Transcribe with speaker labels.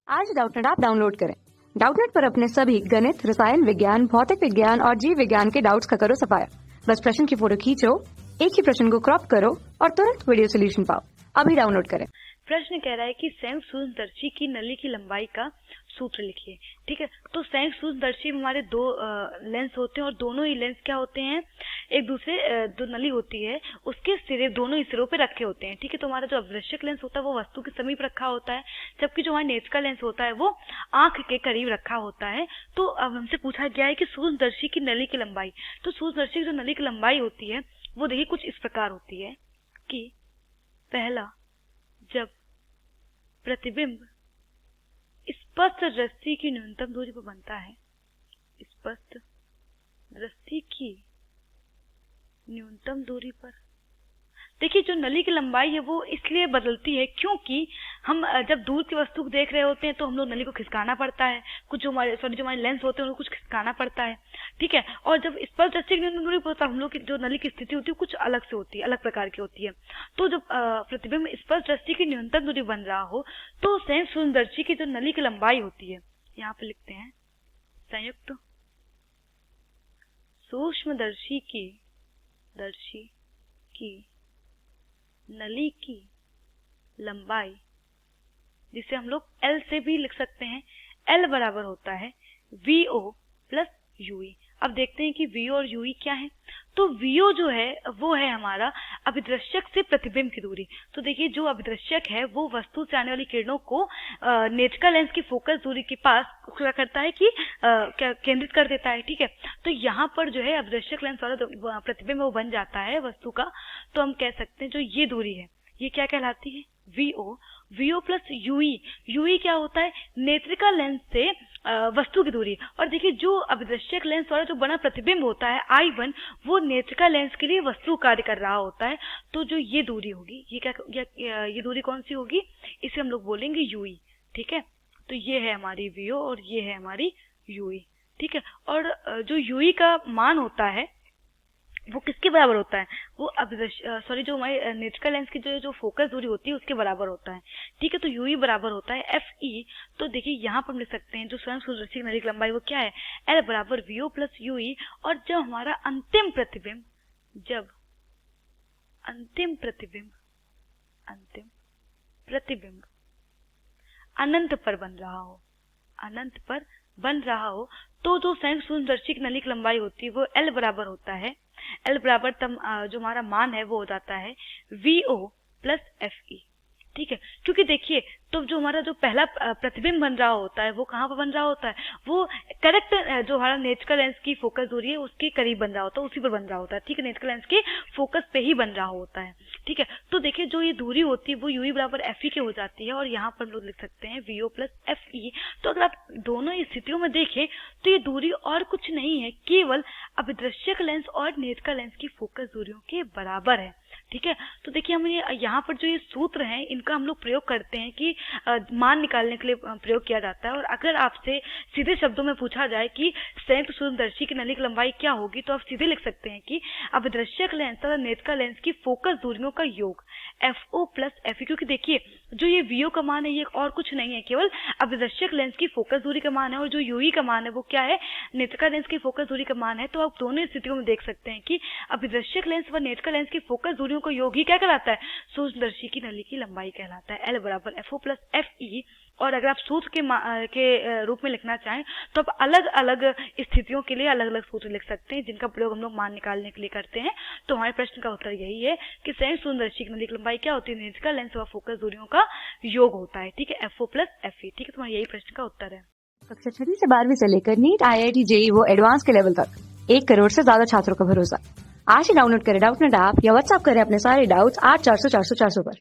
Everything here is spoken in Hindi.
Speaker 1: आज डाउटनेट ऐप डाउनलोड करें। डाउटनेट पर अपने सभी गणित, रसायन विज्ञान, भौतिक विज्ञान और जीव विज्ञान के डाउट्स का करो सफाया। बस प्रश्न की फोटो खींचो, एक ही प्रश्न को क्रॉप करो और तुरंत वीडियो सोल्यूशन पाओ। अभी डाउनलोड करें।
Speaker 2: प्रश्न कह रहा है कि संयुक्त सूक्ष्मदर्शी की नली की लंबाई का सूत्र लिखिए। ठीक है, तो संयुक्त सूक्ष्मदर्शी में हमारे दो लेंस होते हैं और दोनों ही लेंस क्या होते हैं, एक दूसरे जो नली होती है उसके सिरे दोनों ही सिरों पे रखे होते हैं। ठीक है, तो हमारा जो अवदृश्यक लेंस होता है वो वस्तु के समीप रखा होता है, जबकि जो हमारा नेत्र का लेंस होता है वो आंख के करीब रखा होता है। तो अब हमसे पूछा गया है कि सूक्ष्मदर्शी की नली की लंबाई। तो सूक्ष्मदर्शी की जो नली की लंबाई होती है वो देखिए कुछ इस प्रकार होती है कि पहला, जब प्रतिबिंब स्पष्ट दृष्टि की न्यूनतम दूरी पर बनता है, स्पष्ट दृष्टि की न्यूनतम दूरी पर, देखिए जो नली की लंबाई है वो इसलिए बदलती है क्योंकि हम जब दूर की वस्तु को देख रहे होते हैं तो हम लोग नली को खिसकाना पड़ता है, कुछ जो हमारे लेंस होते हैं उनको कुछ खिसकाना पड़ता है। ठीक है, और जब स्पर्श दृष्टि की न्यूनतम दूरी पर होता है हम लोग की जो नली की स्थिति होती है कुछ अलग से होती है, अलग प्रकार की होती है। तो जब प्रतिबिंब स्पर्श दृष्टि की न्यूनतम दूरी बन रहा हो तो संयुक्त सूक्ष्मदर्शी की जो नली की लंबाई होती है, यहाँ पे लिखते हैं संयुक्त सूक्ष्मदर्शी की नली की लंबाई, जिसे हम लोग L से भी लिख सकते हैं, L बराबर होता है VO प्लस UE। अब देखते हैं कि VO और UE क्या है। तो VO जो है वो है हमारा अभिदृश्यक से प्रतिबिंब की दूरी। तो देखिए जो अभिदृश्यक है वो वस्तु से आने वाली किरणों को नेत्रिका लेंस की फोकस दूरी के पास क्या करता है कि क्या केंद्रित कर देता है। ठीक है, तो यहाँ पर जो है अभिदृश्यक लेंस वाला प्रतिबिंब वो बन जाता है वस्तु का। तो हम कह सकते हैं जो ये दूरी है ये क्या कहलाती है, VO प्लस UE क्या होता है, नेत्रिका लेंस से वस्तु की दूरी। और देखिए जो अभिदृश्यक लेंस वाला जो बना प्रतिबिंब होता है I1 वो नेत्रिका लेंस के लिए वस्तु कार्य कर रहा होता है। तो जो ये दूरी होगी ये दूरी कौन सी होगी, इसे हम लोग बोलेंगे UE। ठीक है, तो ये है हमारी VO और ये है हमारी UE। ठीक है, और जो UE का मान होता है वो किसके बराबर होता है, वो जो हमारे नेत्रिका लेंस की जो फोकस दूरी होती है उसके बराबर होता है। ठीक है, तो UE बराबर होता है FE। तो देखिए यहाँ पर हम लिख सकते हैं जो स्वयं सूक्ष्मदर्शी की नली की लंबाई वो क्या है, L बराबर VO प्लस UE। और जब हमारा अंतिम प्रतिबिंब अनंत पर बन रहा हो तो जो संयुक्त सूक्ष्मदर्शी की नली की लंबाई होती है वो L बराबर होता है, L बराबर तब जो हमारा मान है वो हो जाता है VO प्लस FE। ठीक है, क्योंकि देखिए तो जो हमारा जो पहला प्रतिबिंब बन रहा होता है वो कहाँ पर बन रहा होता है, वो करेक्ट जो हमारा नेत्रिका लेंस की फोकस दूरी है उसके करीब बन रहा होता है, उसी पर बन रहा होता है। ठीक है, नेत्रिका लेंस के फोकस पे ही बन रहा होता है। ठीक है, तो देखिए जो ये दूरी होती है वो UE बराबर FE के हो जाती है और यहाँ पर हम लोग लिख सकते हैं VO प्लस FE। तो अगर आप दोनों स्थितियों में देखें तो ये दूरी और कुछ नहीं है, केवल अभिदृश्यक लेंस और नेत्रिका लेंस की फोकस दूरियों के बराबर है। ठीक है, तो देखिए हम यहाँ पर जो ये सूत्र हैं इनका हम लोग प्रयोग करते हैं कि मान निकालने के लिए प्रयोग किया जाता है। और अगर आपसे सीधे शब्दों में पूछा जाए कि संयुक्त सूक्ष्मदर्शी की नली की लंबाई क्या होगी तो आप सीधे लिख सकते हैं कि अभिदृश्यक लेंस तथा नेत्रिका लेंस की फोकस दूरियों का योग FO प्लस FE। क्योंकि देखिए जो ये VO का मान है ये और कुछ नहीं है, केवल अभिदृश्यक लेंस की फोकस दूरी का मान है, और जो UE का मान है वो क्या है, नेत्रिका लेंस की फोकस दूरी का मान है। तो आप दोनों स्थितियों में देख सकते हैं कि अभिदृश्यक लेंस व नेत्रिका लेंस की फोकस दूरियों का योग ही क्या कहलाता है, सूक्ष्मदर्शी की नली की लंबाई कहलाता है, L बराबर FO प्लस FE। और अगर आप सूत्र के रूप में लिखना चाहें तो आप अलग अलग स्थितियों के लिए अलग अलग सूत्र लिख सकते हैं जिनका प्रयोग हम लोग मान निकालने के लिए करते हैं। तो हमारे प्रश्न का उत्तर यही है कि संयुक्त सूक्ष्मदर्शी की नली की लंबाई क्या होती है, नेत्रिका लेंस व फोकस दूरियों का योग होता है। ठीक है, FO प्लस FE। ठीक है, तुम्हारा यही प्रश्न का उत्तर है।
Speaker 1: कक्षा 6 से 12वीं से लेकर नीट, IIT, JEE वो एडवांस के लेवल तक 1 करोड़ से ज्यादा छात्रों का भरोसा। आज ही डाउनलोड करें डाउटनेट ऐप या व्हाट्सएप करें अपने सारे डाउट्स 8400 400 400 पर।